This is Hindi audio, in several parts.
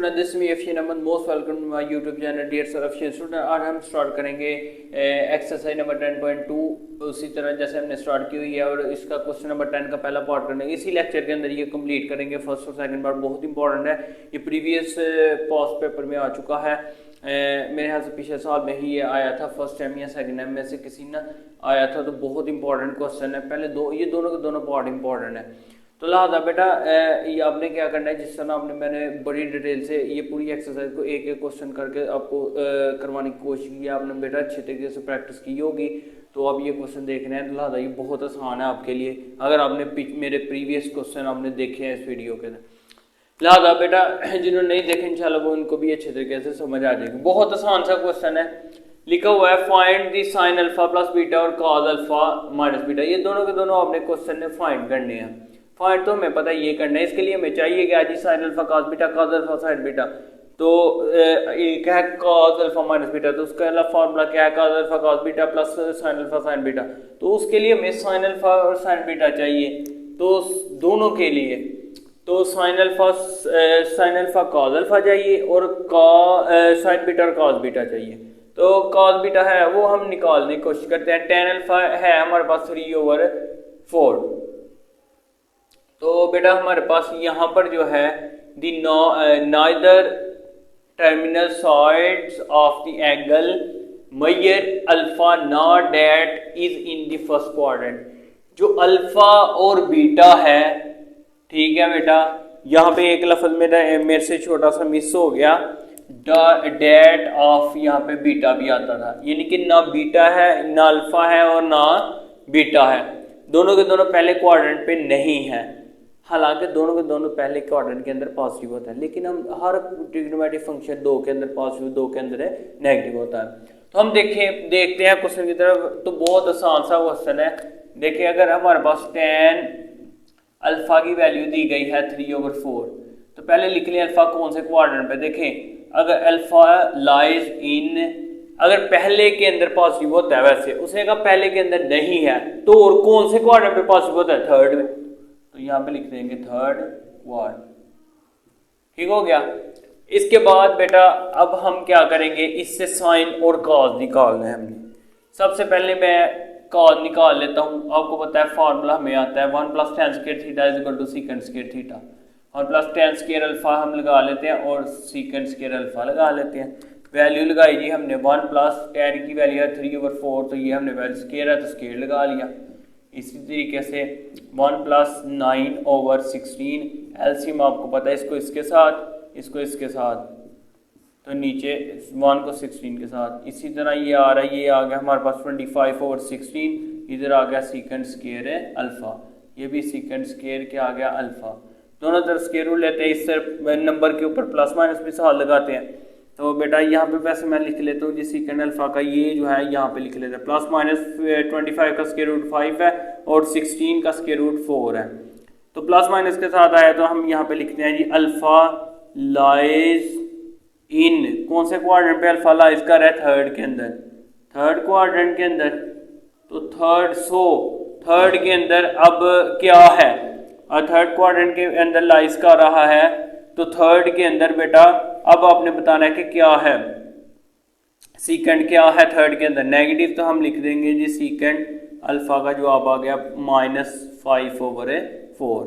Student, this me Afsheen Ahmad, most welcome to my YouTube channel dear sir Afsheen student. आज हम स्टार्ट करेंगे एक्सरसाइज नंबर 10.2 उसी तरह जैसे हमने स्टार्ट की हुई है और इसका क्वेश्चन नंबर 10 का पहला पार्ट करने इसी लेक्चर के अंदर ये कंप्लीट करेंगे। फर्स्ट और सेकंड पार्ट बहुत इंपॉर्टेंट है, ये प्रीवियस पास्ट पेपर में आ चुका है। मेरे ख्याल से पिछले साल में ही ये आया था, फर्स्ट टाइम या सेकंड टाइम में से किसी ने आया था, तो बहुत इंपॉर्टेंट क्वेश्चन है। पहले ये दोनों के दोनों पार्ट इंपॉर्टेंट है। तो लिहाजा बेटा ये आपने क्या करना है, जिस तरह मैंने बड़ी डिटेल से ये पूरी एक्सरसाइज को एक एक क्वेश्चन करके आपको करवाने की कोशिश की है। आपने बेटा अच्छे तरीके से प्रैक्टिस की होगी तो आप ये क्वेश्चन देख रहे हैं, तो लिहाजा ये बहुत आसान है आपके लिए अगर आपने मेरे प्रीवियस क्वेश्चन आपने देखे हैं इस वीडियो के अंदर। लिहाजा बेटा जिन्होंने नहीं देखे इंशाल्लाह वो उनको भी अच्छे तरीके से समझ आ जाएगी। बहुत आसान सा क्वेश्चन है, लिखा हुआ है find the sine alpha plus beta और कॉज अल्फा माइनस बीटा। ये दोनों के दोनों आपने क्वेश्चन ने फाइंड करने हैं। फाइंड तो हमें पता है ये करना है, इसके लिए हमें चाहिए कि जी sine alpha cos beta cos alpha sine beta. तो एक है कॉस अल्फा माइनस बीटा, तो उसका अल्फा फार्मूला क्या है, cos alpha cos beta plus sine alpha sine beta. तो उसके लिए हमें साइन अल्फा और साइन बीटा चाहिए, तो दोनों के लिए तो साइन अल्फा कॉस अल्फा चाहिए और साइन बीटा और कॉस बीटा चाहिए। तो कॉस बीटा है वो हम निकालने की कोशिश करते हैं। टेन अल्फा है हमारे पास 3/4। तो बेटा हमारे पास यहाँ पर जो है the neither terminal sides of the angle measure alpha not that is in the first quadrant. जो अल्फा और बीटा है, ठीक है बेटा, यहाँ पे एक लफ्ज मेरे से छोटा सा मिस हो गया, डेट ऑफ यहाँ पे बीटा भी आता था, यानी कि ना बीटा है ना अल्फा है और ना बीटा है, दोनों के दोनों पहले क्वाड्रेंट पे नहीं है। हालांकि दोनों के दोनों पहले क्वाड्रेंट के अंदर पॉजिटिव होता है, लेकिन हम हर ट्रिग्नोमेट्रिक फंक्शन 2 के अंदर पॉजिटिव 2 के अंदर नेगेटिव होता है। तो हम देखते हैं क्वेश्चन की तरफ। तो बहुत आसान सा क्वेश्चन है। देखिए अगर हमारे पास टेन अल्फा की वैल्यू दी गई है 3/4, तो पहले लिख लें अल्फा कौन से क्वाड्रेंट पे। देखें अगर अल्फा लाइज इन, अगर पहले के अंदर पॉजिटिव होता है, वैसे उसने कहा पहले के अंदर नहीं है, तो और कौन से क्वाड्रेंट पे पॉजिटिव होता है, थर्ड में, तो यहाँ पे लिख देंगे थर्ड क्वाड्रेंट। ठीक हो गया। इसके बाद बेटा अब हम क्या करेंगे, इससे साइन और कॉज निकालना है हमने। सबसे पहले मैं कॉज निकाल लेता हूँ। आपको पता है फार्मूला हमें आता है 1 + tan square theta is equal to secant square theta, और प्लस tan स्क्वायर अल्फा हम लगा लेते हैं और सीकेंट स्क्वायर अल्फा लगा लेते हैं। वैल्यू लगाई जी हमने 1 + tan की वैल्यू है 3/4, तो ये हमने वैल्यू स्क्वायर है तो स्क्वायर लगा लिया। इसी तरीके से 1 + 9/16 एलसीएम आपको पता है, इसको इसके साथ इसको इसके साथ, तो नीचे 1 को 16 के साथ। इसी तरह ये आ रहा है, ये आ गया हमारे पास 25/16, इधर आ गया सीकेंट स्क्वायर है अल्फा, ये भी सीकेंट स्क्वायर क्या आ गया अल्फा। दोनों तरफ स्क्वायर रूट लेते हैं, इससे नंबर के ऊपर प्लस माइनस भी साथ लगाते हैं। तो बेटा यहाँ पे वैसे मैं लिख लेता हूँ जी सीकेंट अल्फा का ये जो है यहाँ पे लिख लेते हैं प्लस माइनस 25 का स्क्वायर रूट 5 है और 16 का स्क्वायर रूट 4 है। तो प्लस माइनस के साथ आया तो हम यहाँ पे लिखते हैं जी अल्फा लाइज इन, कौन से क्वाड्रेंट पे अल्फा लाइज कर रहा है, थर्ड के अंदर, थर्ड क्वाड्रेंट के अंदर। तो थर्ड के अंदर अब क्या है, और थर्ड क्वाड्रेंट के अंदर लाइज कर रहा है, तो थर्ड के अंदर बेटा अब आपने बताना है कि क्या है, सीकेंट क्या है थर्ड के अंदर, नेगेटिव, तो हम लिख देंगे जी सीकेंट अल्फा का जवाब आ गया -5/4।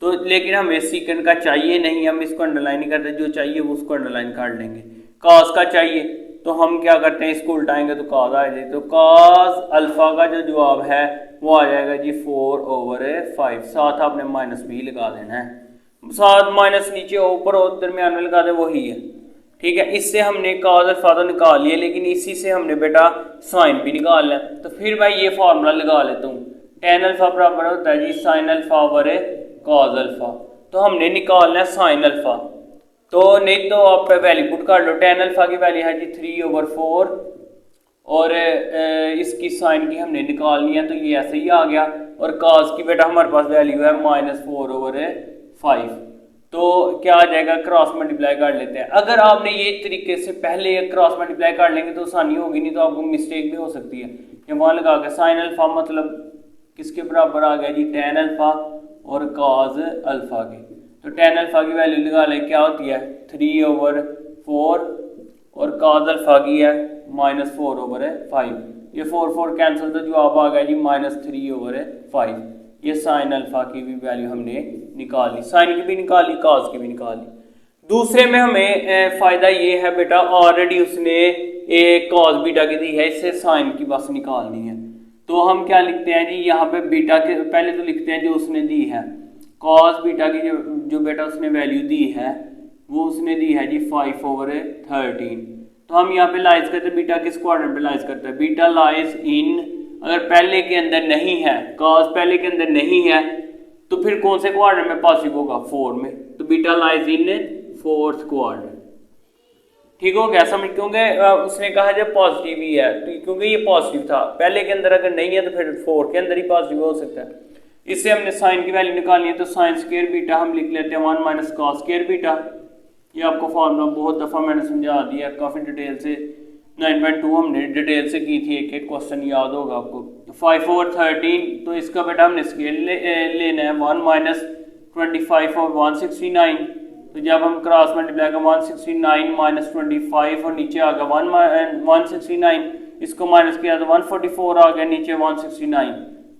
तो लेकिन हमें सीकेंट का चाहिए नहीं, हम इसको अंडरलाइन नहीं करते, जो चाहिए वो उसको अंडरलाइन कर लेंगे। कॉस का चाहिए तो हम क्या करते हैं, इसको उल्टाएंगे तो कॉस आ जाएगी, तो कॉस अल्फा का जो जवाब है वो आ जाएगा जी 4/5। साथ आपने माइनस भी लगा देना है, साथ माइनस नीचे ऊपर और दरमियान में लगा दे वही है। ठीक है, इससे हमने कॉस अल्फा तो निकाल लिया, लेकिन इसी से हमने बेटा साइन भी निकाल लिया। तो फिर मैं ये फार्मूला लगा लेता हूँ, टेन अल्फा बराबर होता है जी साइन अल्फा बरे कॉस अल्फा। तो हमने निकालना है साइन अल्फा, तो नहीं तो आप वैल्यू पुट कर लो। टेन अल्फा की वैल्यू है जी 3/4 और इसकी साइन की हमने निकालनी है, तो ये ऐसे ही आ गया। और कॉस की बेटा हमारे पास वैल्यू है -4/5, तो क्या आ जाएगा, क्रॉस मल्टीप्लाई कर लेते हैं। अगर आपने ये तरीके से पहले क्रॉस मल्टीप्लाई कर लेंगे तो आसानी होगी, नहीं तो आपको मिस्टेक भी हो सकती है। ये वहाँ लगा के साइन अल्फा मतलब किसके बराबर आ गया जी, टेन अल्फा और कॉस अल्फा के। तो टेन अल्फा की वैल्यू निकालें, क्या होती है 3/4 और कॉस अल्फा की है -4/5। ये 4 कैंसिल, तो जवाब आ गया जी -3/5। ये साइन अल्फा की भी वैल्यू हमने निकाल ली, साइन की भी निकाली, कॉस की भी निकाली। दूसरे में हमें फ़ायदा ये है बेटा, ऑलरेडी उसने एक कॉस बीटा की दी है, इससे साइन की बस निकालनी है। तो हम क्या लिखते हैं जी, यहाँ पे बीटा के पहले तो लिखते हैं जो उसने दी है, कॉस बीटा की जो बेटा उसने वैल्यू दी है वो उसने दी है जी 5/13। तो हम यहाँ पे लाइज करते हैं, बीटा किस क्वाड्रेंट पे लाइज करता है, बीटा लाइज इन, अगर पहले के अंदर नहीं है, कॉस पहले के अंदर नहीं है, तो फिर कौन से क्वाड्रेंट में पॉसिबल होगा, 4 में। तो beta lies in 4th quadrant. ठीक हो गया समझ, क्योंकि उसने कहा जब पॉजिटिव ही है, तो क्योंकि ये पॉजिटिव था पहले के अंदर, अगर नहीं है तो फिर 4 के अंदर ही पॉजिटिव हो सकता है। इससे हमने साइन की वैल्यू निकालनी है, तो साइन स्क्वायर बीटा हम लिख लेते हैं 1 - कॉस स्क्वायर बीटा। ये आपको फॉर्मूला बहुत दफ़ा मैंने समझा दिया, काफ़ी डिटेल से 9.2 हमने डिटेल से की थी, एक एक क्वेश्चन याद होगा आपको। 5/13, तो इसका बेटा हमने स्केल लेना है 1 - 25 और 169। तो जब हम क्रॉस मल्टीप्लाई का 169 - 25 और नीचे आ गया 169, इसको माइनस किया तो 144 आ गया, नीचे 169।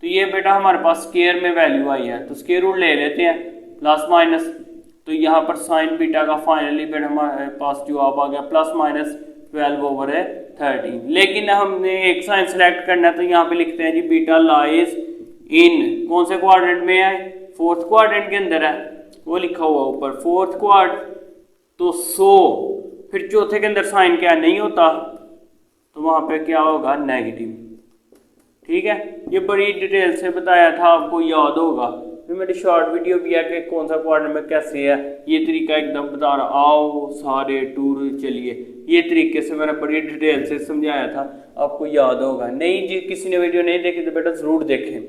तो ये बेटा हमारे पास स्केयर में वैल्यू आई है, तो स्केयर रूट ले लेते हैं प्लस माइनस। तो यहाँ पर साइन बीटा का फाइनली बेटा हमारे पास जवाब आ गया +-12/13। लेकिन हमने एक साइन सेलेक्ट करना है, तो यहाँ पे लिखते हैं जी बीटा लाइज इन, कौन से क्वाड्रेंट में है, 4th क्वाड्रेंट के अंदर है, वो लिखा हुआ ऊपर 4th क्वाड्रेंट। तो 100, फिर चौथे के अंदर साइन क्या नहीं होता, तो वहां पे क्या होगा, नेगेटिव। ठीक है, ये बड़ी डिटेल से बताया था, आपको याद होगा। फिर मेरी शॉर्ट वीडियो भी है कि कौन सा क्वाड्रेंट में कैसे है, ये तरीका एकदम बता रहा, आओ सारे टूर चलिए, ये तरीके से मैंने बड़ी डिटेल से समझाया था, आपको याद होगा। नहीं जी, किसी ने वीडियो नहीं देखी तो बेटा जरूर देखें।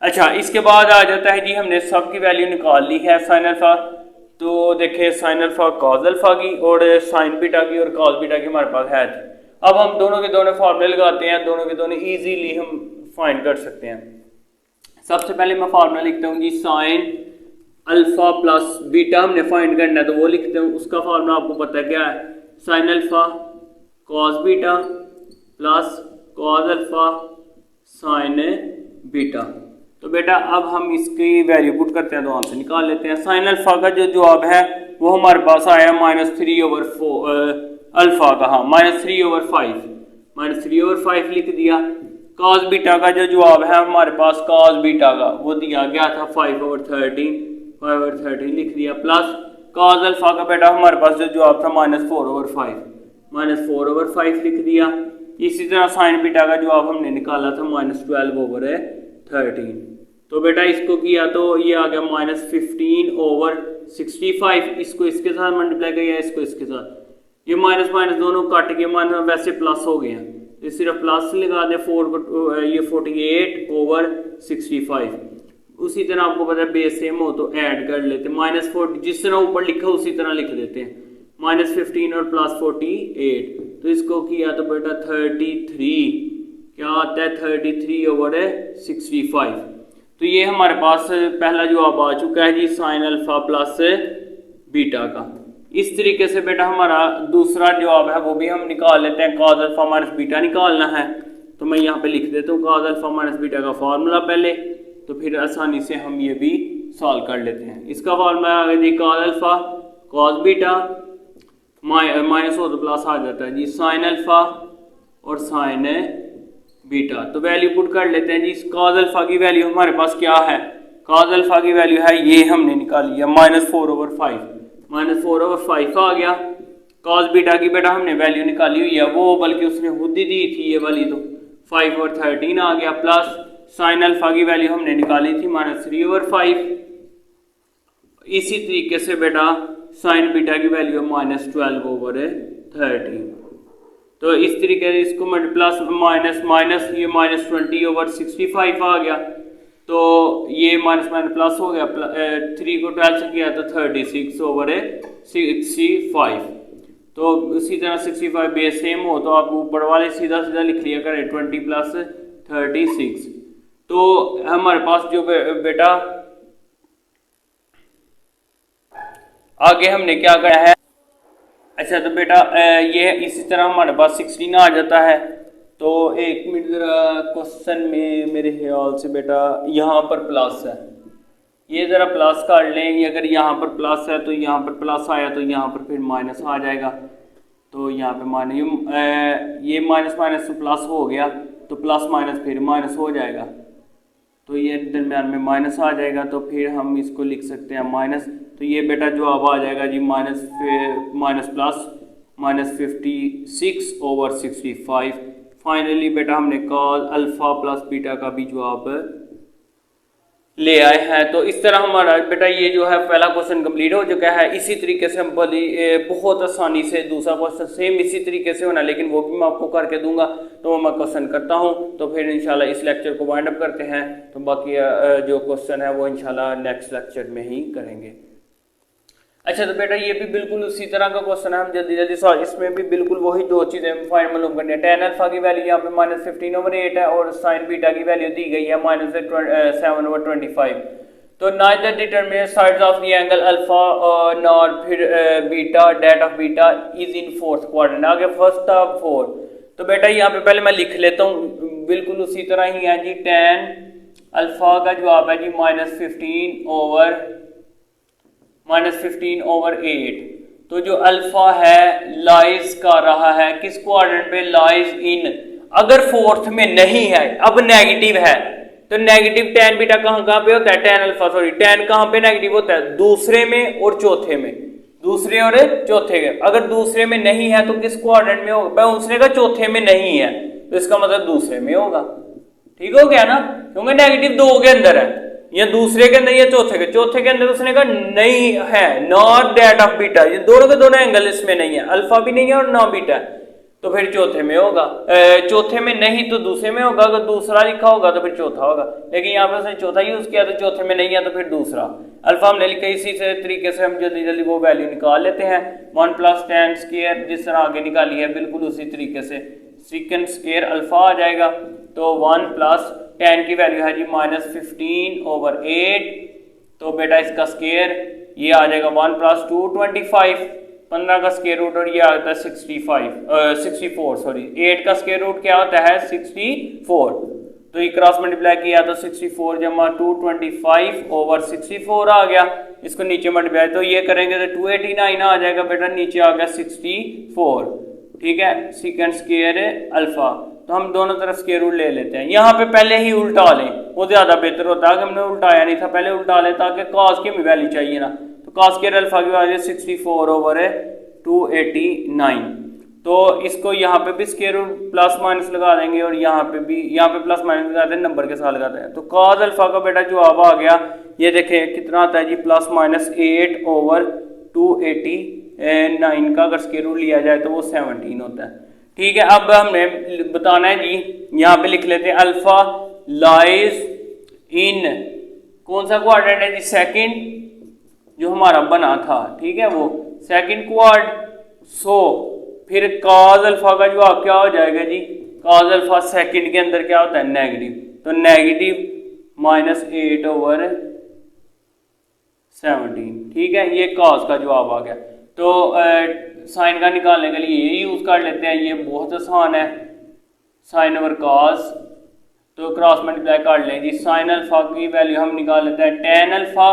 अच्छा, इसके बाद आ जाता है जी, हमने सब की वैल्यू निकाल ली है साइन अल्फा। तो देखें साइन अल्फा कॉस अल्फा की और साइन बीटा की और कॉस बीटा की हमारे पास है। अब हम दोनों के दोनों फॉर्मूले लगाते हैं, दोनों के दोनों इजीली हम फाइंड कर सकते हैं। सबसे पहले मैं फार्मूला लिखता हूँ जी, साइन अल्फा प्लस बीटा हमने फाइंड करना है, तो वो लिखते हैं। उसका फार्मूला आपको पता है क्या है, sign alpha cos beta plus cos alpha sine beta. तो बेटा अब हम इसकी वैल्यू पुट करते हैं, तो आंसर निकाल लेते हैं। साइन अल्फा का जो जवाब है वो हमारे पास आया -3/4 अल्फा का, हाँ -3/5 लिख दिया। कॉस बीटा का जो जवाब है हमारे पास, कॉस बीटा का वो दिया गया था 5/13 लिख दिया, प्लस कॉस अल्फा का बेटा हमारे पास जो जवाब था -4/5 लिख दिया। इसी तरह साइन बीटा का जवाब हमने निकाला था -12/13। तो बेटा इसको किया तो ये आ गया -15/65, इसको इसके साथ मल्टीप्लाई किया, इसको इसके साथ, ये माइनस माइनस दोनों कट के माइनस वैसे प्लस हो गए, तो सिर्फ प्लस लगा दे 4 को, ये 48/65। उसी तरह आपको पता है बेस सेम हो तो ऐड कर लेते, -40 जिस तरह ऊपर लिखा उसी तरह लिख देते हैं, -15 और +48। तो इसको किया तो बेटा 33 क्या आता है 33/65। तो ये हमारे पास पहला जवाब आ चुका है जी, साइन अल्फा प्लस बीटा का। इस तरीके से बेटा हमारा दूसरा जवाब है वो भी हम निकाल लेते हैं। कॉस अल्फा माइनस बीटा निकालना है, तो मैं यहाँ पे लिख देता हूँ कॉस अल्फा माइनस बीटा का फॉर्मूला पहले, तो फिर आसानी से हम ये भी सॉल्व कर लेते हैं। इसका फॉर्मूला है जी cos alpha cos beta minus हो तो प्लस आ जाता है जी, साइन अल्फा और साइन बीटा। तो वैल्यू पुट कर लेते हैं जी। कॉस अल्फा की वैल्यू हमारे पास क्या है, कॉस अल्फा की वैल्यू है ये हमने निकाली है -4/5, -4/5 आ गया। कॉस बीटा की बेटा हमने वैल्यू निकाली हुई है, वो बल्कि उसने खुद ही दी थी ये वाली, तो 5/13 आ गया, प्लस साइन अल्फा की वैल्यू हमने निकाली थी -3/5। इसी तरीके से बेटा साइन बीटा की वैल्यू है -12/13। तो इस तरीके से इसको प्लस माइनस माइनस ये -20/65 आ गया, तो ये माइनस माइनस प्लस हो गया, 3 को 12 से किया तो 36/65। तो उसी तरह 65 बेस सेम हो तो आप ऊपर वाले सीधा सीधा लिख लिया करें 20 + 36। तो हमारे पास जो बेटा आगे हमने क्या करा है। अच्छा तो बेटा ये इसी तरह हमारे पास 16 आ जाता है। तो एक मिनट ज़रा क्वेश्चन में मेरे ख्याल से बेटा यहाँ पर प्लस है, ये ज़रा प्लस काट लें। ये अगर यहाँ पर प्लस है तो यहाँ पर प्लस आया तो यहाँ पर फिर माइनस आ जाएगा। तो यहाँ पे माइनस ये माइनस माइनस तो प्लस हो गया, तो प्लस माइनस फिर माइनस हो जाएगा, तो ये दरम्यान में माइनस आ जाएगा। तो फिर हम इसको लिख सकते हैं माइनस। तो ये बेटा जवाब आ जाएगा जी माइनस प्लस -56/65। फाइनली बेटा हमने कॉस अल्फ़ा प्लस बीटा का भी जवाब ले आए हैं। तो इस तरह हमारा बेटा ये जो है पहला क्वेश्चन कंप्लीट हो चुका है। इसी तरीके से हम बहुत आसानी से दूसरा क्वेश्चन सेम इसी तरीके से होना, लेकिन वो भी मैं आपको करके दूंगा। तो मैं क्वेश्चन करता हूँ, तो फिर इंशाल्लाह इस लेक्चर को वाइंड अप करते हैं। तो बाकी जो क्वेश्चन है वो इंशाल्लाह नेक्स्ट लेक्चर में ही करेंगे। अच्छा तो बेटा ये भी बिल्कुल उसी तरह का क्वेश्चन है, हम जल्दी जल्दी सॉल्व। इसमें भी बिल्कुल वही दो चीज़ें फाइंड मालूम करनी है। टेन अल्फा की वैल्यू यहाँ पे -15/8 है और साइन बीटा की वैल्यू दी गई है -7/25। तो neither determinate sides of the angle alpha nor फिर beta that of beta is in fourth quadrant. आगे फर्स्ट ऑफ 4। तो बेटा यहाँ पे पहले मैं लिख लेता हूँ, बिल्कुल उसी तरह ही है जी। टेन अल्फा का जवाब है जी -15/8। तो जो अल्फा है लाइज कर रहा है किस क्वाड्रेंट पे, लाइज इन। अगर फोर्थ में नहीं है, अब नेगेटिव है, तो नेगेटिव टेन बीटा कहाँ पे होता है, टेन अल्फा सॉरी टेन कहाँ पे नेगेटिव होता है, दूसरे में और चौथे में, दूसरे और चौथे के। अगर दूसरे में नहीं है तो किस क्वाड्रेंट में होगा, दूसरे का चौथे में नहीं है तो इसका मतलब दूसरे में होगा। ठीक हो गया ना, क्योंकि नेगेटिव दो के अंदर है, या दूसरे के अंदर या चौथे के अंदर उसने कहा नहीं है, नॉट दैट ऑफ बीटा। ये दोनों के दोनों एंगल इसमें नहीं है, अल्फा भी नहीं है और ना बीटा है, तो फिर चौथे में होगा। चौथे में नहीं तो दूसरे में होगा, अगर दूसरा लिखा होगा तो फिर चौथा होगा, लेकिन यहाँ पे उसने चौथा यूज किया तो चौथे में नहीं है तो फिर दूसरा। अल्फा हमने लिखा, इसी तरीके से हम जल्दी जल्दी वो वैल्यू निकाल लेते हैं। 1 + tan स्क्वायर जिस तरह आगे निकाली है बिल्कुल उसी तरीके से सेकंड स्क्वायर अल्फा आ जाएगा। तो 1 + tan की वैल्यू है जी -15/8। तो बेटा इसका स्क्वायर ये आ जाएगा 1 + 2 25, 15 का स्क्वायर रूट और ये आता है 64 सॉरी 8 का स्क्वायर रूट क्या होता है 64। तो ये क्रॉस मल्टीप्लाई किया तो 64 + 225/64 आ गया। इसको नीचे मल्टीप्लाई तो ये करेंगे तो 289 आ जाएगा बेटा, नीचे आ गया 64। ठीक है, सेकंड स्क्वायर अल्फा। तो हम दोनों तरफ स्क्वायर रूट ले लेते हैं। यहाँ पे पहले ही उल्टा लें, वो ज्यादा बेहतर होता है कि हमने उल्टाया नहीं था, पहले उल्टा लें ताकि कॉस की हमें वैल्यू चाहिए ना। तो कॉस स्क्वायर अल्फा की वैल्यू 64/289। तो इसको यहाँ पे भी स्क्वायर रूट प्लस माइनस लगा देंगे और यहाँ पे प्लस माइनस लगाते हैं, नंबर के साथ लगाते हैं। तो कॉस अल्फा का बेटा जवाब आ गया, ये देखें कितना आता है जी +-8/289 का अगर स्क्वायर रूट लिया जाए तो वो 17 होता है। ठीक है, अब हमने बताना है जी, यहाँ पे लिख लेते हैं अल्फा लाइज इन कौन सा क्वाड्रेंट है जी, सेकंड जो हमारा बना था। ठीक है, वो सेकंड क्वाड। सो फिर कॉस अल्फा का जवाब क्या हो जाएगा जी, कॉस अल्फा सेकंड के अंदर क्या होता है नेगेटिव, तो नेगेटिव -8/17। ठीक है, ये कॉस का जवाब आ गया। तो साइन का निकालने के लिए ये यूज कर लेते हैं, ये बहुत आसान है, साइन ओवर कॉस। तो क्रॉस मल्टीप्लाई कर लें जी, साइन अल्फा की वैल्यू हम निकाल लेते हैं टेन अल्फा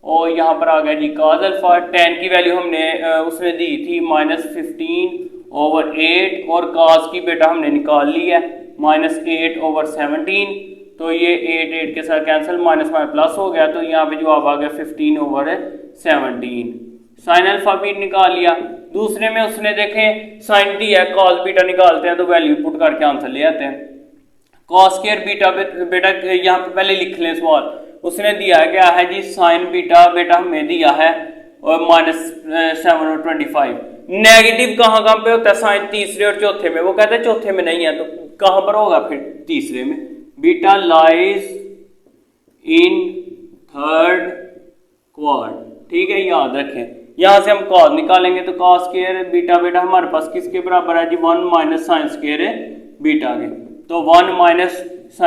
और यहाँ पर आ गया जी कॉस अल्फा। टेन की वैल्यू हमने उसमें दी थी -15/8 और कॉस की बेटा हमने निकाल ली है -8/17। तो ये 8 के साथ कैंसिल, माइनस प्लस हो गया, तो यहाँ पे जवाब आ गया 15/17। साइन अल्फा भी निकाल लिया। दूसरे में उसने देखें साइन दी है, कॉस बीटा निकालते हैं तो वैल्यू पुट करके आंसर ले आते हैं। कॉस स्क्वायर बीटा बेटा यहाँ पे पहले लिख लें सवाल, उसने दिया है क्या है जी साइन बीटा बेटा हमें दिया है और -7/25। नेगेटिव कहाँ पे होता है, साइन तीसरे और चौथे में, वो कहते हैं चौथे में नहीं है तो कहाँ पर होगा फिर तीसरे में। Beta lies in third quad. ठीक है, याद रखें। यहां से हम कॉस निकालेंगे तो कॉस स्क्वायर बीटा बेटा हमारे पास किसके बराबर है जी 1 - साइन स्क्वायर बीटा के। तो 1 -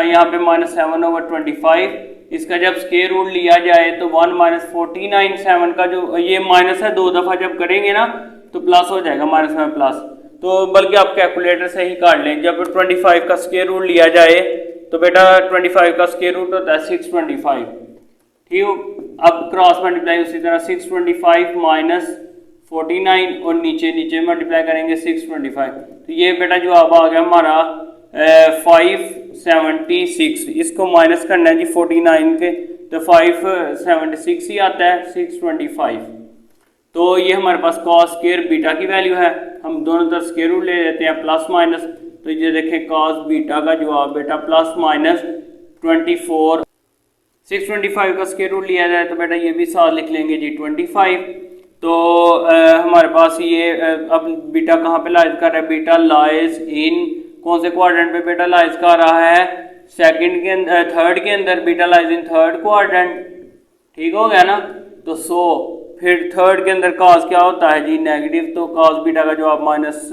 यहाँ पे -7/25, इसका जब स्क्वायर रूट लिया जाए तो 1 माइनस 49 7 का जो ये माइनस है 2 दफ़ा जब करेंगे ना तो प्लस हो जाएगा, माइनस में प्लस। तो बल्कि आप कैलकुलेटर से ही काट लें। जब 25 का स्क्वायर रूट लिया जाए तो बेटा 25 का स्क्वायर रूट होता है 625, ठीक हो। अब क्रॉस मल्टीप्लाई उसी तरह 625 माइनस 49 और नीचे नीचे मल्टीप्लाई करेंगे 625, तो ये बेटा जवाब आ गया हमारा 576। इसको माइनस करना है जी 49 के, तो 576 ही आता है 625। तो ये हमारे पास कॉस स्क्वायर बीटा की वैल्यू है। हम दोनों तरफ स्क्वायर रूट ले लेते हैं प्लस माइनस, तो ये देखें कॉस बीटा का जवाब बेटा प्लस माइनस 24। 625 का स्क्वायर रूट लिया जाए तो बेटा ये भी साथ लिख लेंगे जी 25। तो हमारे पास ये अब बीटा कहाँ पे लाइज कर रहा है, बीटा लाइज इन कौन से क्वाड्रेंट पे बेटा लाइज कर रहा है, सेकंड के अंदर, थर्ड के अंदर, beta lies in third quadrant, ठीक हो गया ना। तो फिर थर्ड के अंदर कॉस क्या होता है जी नेगेटिव, तो कॉस बीटा का जवाब माइनस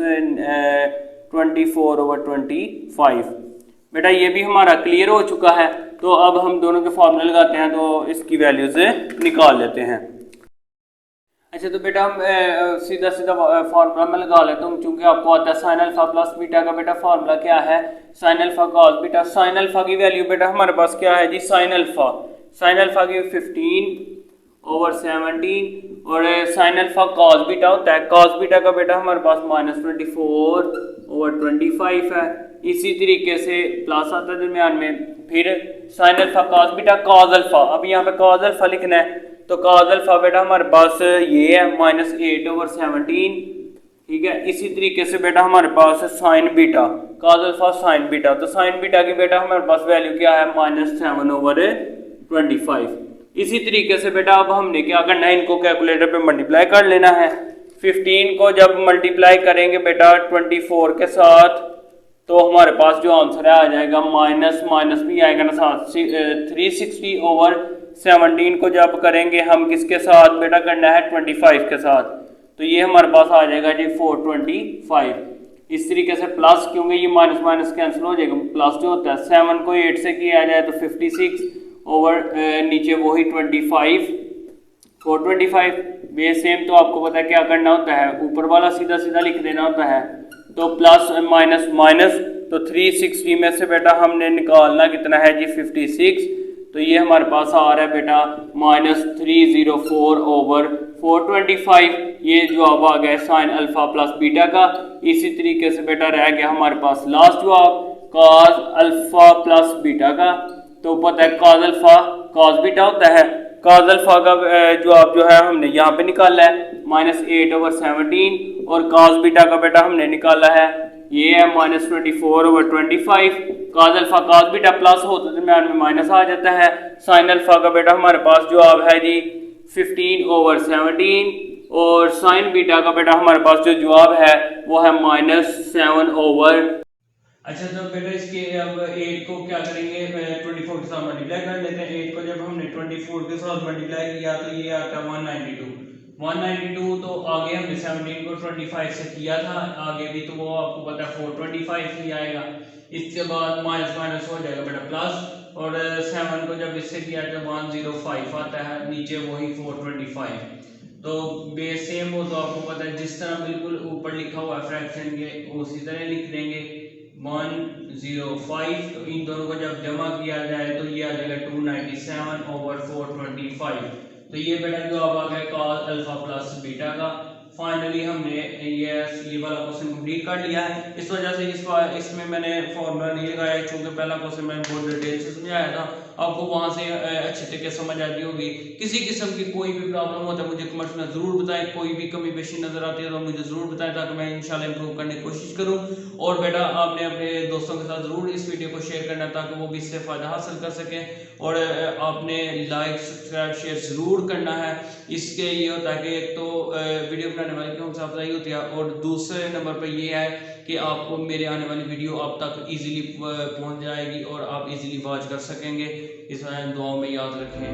24/25। बेटा ये भी हमारा क्लियर हो चुका है। तो अब हम दोनों के फॉर्मूले लगाते हैं, तो इसकी वैल्यूज निकाल लेते हैं। अच्छा तो बेटा हम सीधा सीधा फार्मूला में लगा लेता हूँ, क्योंकि आपको आता है साइन अल्फा प्लस बीटा का बेटा फार्मूला क्या है, sign alpha cos beta. Sine alpha की वैल्यू बेटा हमारे पास क्या है जी, साइन अल्फा की 15/17 और साइन अल्फा कॉस बीटा होता है, कॉस बीटा का बेटा हमारे पास -24/25 है। इसी तरीके से प्लस आता है दरमियान में, फिर sign alpha cos beta cos alpha, अब यहाँ पे कॉस अल्फा लिखना है, तो कॉस अल्फा बेटा हमारे पास ये है -8/17, ठीक है। इसी तरीके से बेटा हमारे पास है sign beta, cos alpha sine beta, तो साइन बीटा की बेटा हमारे पास वैल्यू क्या है -7/25। इसी तरीके से बेटा अब हमने क्या करना है, इनको कैलकुलेटर पे मल्टीप्लाई कर लेना है। 15 को जब मल्टीप्लाई करेंगे बेटा 24 के साथ तो हमारे पास जो आंसर है आ जाएगा माइनस माइनस भी आएगा ना साथ, 360/17 को जब करेंगे हम किसके साथ बेटा करना है 25 के साथ, तो ये हमारे पास आ जाएगा जी 425। इस तरीके से प्लस, क्योंकि ये माइनस माइनस कैंसिल हो जाएगा, प्लस जो होता है 7 को 8 से किया जाए तो 56 ओवर नीचे वही 25 425। बेस सेम, तो आपको पता है क्या करना होता है, ऊपर वाला सीधा सीधा लिख देना होता है, तो प्लस माइनस माइनस, तो 360 में से बेटा हमने निकालना कितना है जी 56, तो ये हमारे पास आ रहा है बेटा -304/425। ये जवाब आ गया साइन अल्फा प्लस बीटा का। इसी तरीके से बेटा रह गया हमारे पास लास्ट जवाब कॉस अल्फा प्लस बीटा का, तो पता है कॉस अल्फा कॉस बीटा होता है, कॉस अल्फा का जवाब जो है हमने यहाँ पे निकाला है -8/17 और कॉस बीटा का बेटा हमने निकाला है ये है -24/25। Cos alpha cos beta plus हो तो दरमियान में माइनस आ जाता है। साइन अल्फा का बेटा हमारे पास जवाब है जी 15/17 और साइन बीटा का बेटा हमारे पास जो जवाब है वो है -7/। अच्छा तो बेटा इसके अब 8 को क्या करेंगे 24 के साथ मल्टीप्लाई कर लेते हैं। 8 को जब हमने 24 के साथ मल्टीप्लाई किया तो ये आता है 192। तो आगे हमने 17 को 25 से किया था, आगे भी तो वो आपको पता है 425 ही आएगा। इसके बाद माइनस माइनस हो जाएगा बेटा प्लस, और 7 को जब इससे किया तो 105 आता है, नीचे वही 425। तो बेस सेम हो तो आपको पता है जिस तरह बिल्कुल ऊपर लिखा हुआ है फ्रैक्शन के उसी तरह लिख देंगे 105। तो इन दोनों को जब जमा किया जाए तो ये आ जाएगा 297/425। तो ये बेटा जवाब आ गया कॉस अल्फा प्लस बीटा का। फाइनली हमने ये वाला क्वेश्चन कंप्लीट कर लिया है। इस वजह से इसमें मैंने फॉर्मूला नहीं लगाया, क्योंकि पहला क्वेश्चन मैंने बहुत डिटेल से समझाया था, आपको वहां से अच्छे तरीके से समझ आती होगी। किसी किस्म की कोई भी प्रॉब्लम होता है मुझे कमेंट्स में जरूर बताएं, कोई भी कमी पेशी नजर आती है तो मुझे जरूर बताएं ताकि मैं इंशाल्लाह इंप्रूव करने की कोशिश करूं। और बेटा आपने अपने दोस्तों के साथ जरूर इस वीडियो को शेयर करना है ताकि वो भी इससे फायदा हासिल कर सकें, और आपने लाइक सब्सक्राइब शेयर जरूर करना है। इसके ये होता है कि एक तो वीडियो बनाने वाले की हमसे अफजाई होती है, और दूसरे नंबर पर ये है कि आपको मेरे आने वाली वीडियो आप तक इजीली पहुंच जाएगी और आप इजीली वॉच कर सकेंगे। इस वजह दुआओं में याद रखें।